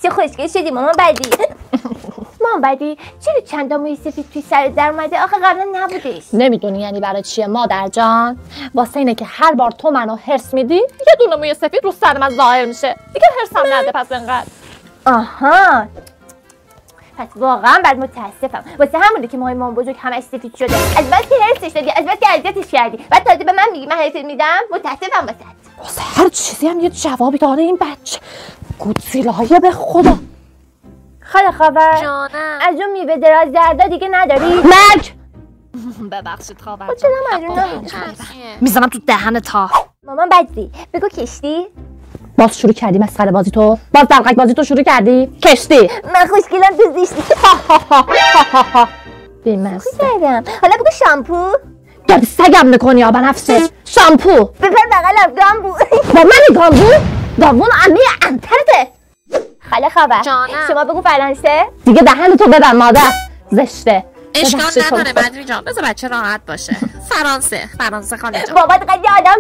چه خوشگل شدی مامان بدی. مامان بدی چرا چند تا موی سفید توی سرت در اومده؟ آخه قبلا نبودش. نمیدونی یعنی برای چیه مادر جان؟ واسه اینه که هر بار تو منو هرس میدی یه دونه موی سفید رو سر من ظاهر میشه. دیگه هرسم نده پس انقدر. آها پس واقعا بعد متاسفم واسه همونه که موهای مامان بزرگ همش سفید شده. از بس که هرسش دادی، از بس که اذیتش کردی، بعد تازه به من میگی من هرست میدم. متاسفم واسه هر چیزی هم یه جوابی داره این بچه. گودزیلایه به خدا. خاله خاور جانم از اون میوه دراز دردا دیگه نداری؟ مرگ. ببخشید خواهر چرا مجنون میزنم تو دهن تا. مامان بدی بگو کشتی. باز شروع کردی مسخره بازی تو؟ باز دلقک بازی تو شروع کردی؟ کشتی. من خوشگلم تو زیشتی. بی‌مزه کردم. حالا بگو شامپو. داری سگم میکنی یا بنفسه؟ شامپو. بپر بغلم گامبو. با من گامبو؟ داوون عمی انترته. خاله خاور جانم. شما بگو فرانسه. دیگه دهن تو بدن مادر. زشته. اشکال ببخشید نداره خانم. بدری جان بذار بچه راحت باشه. فرانسه خاله جان. بابا قد آدم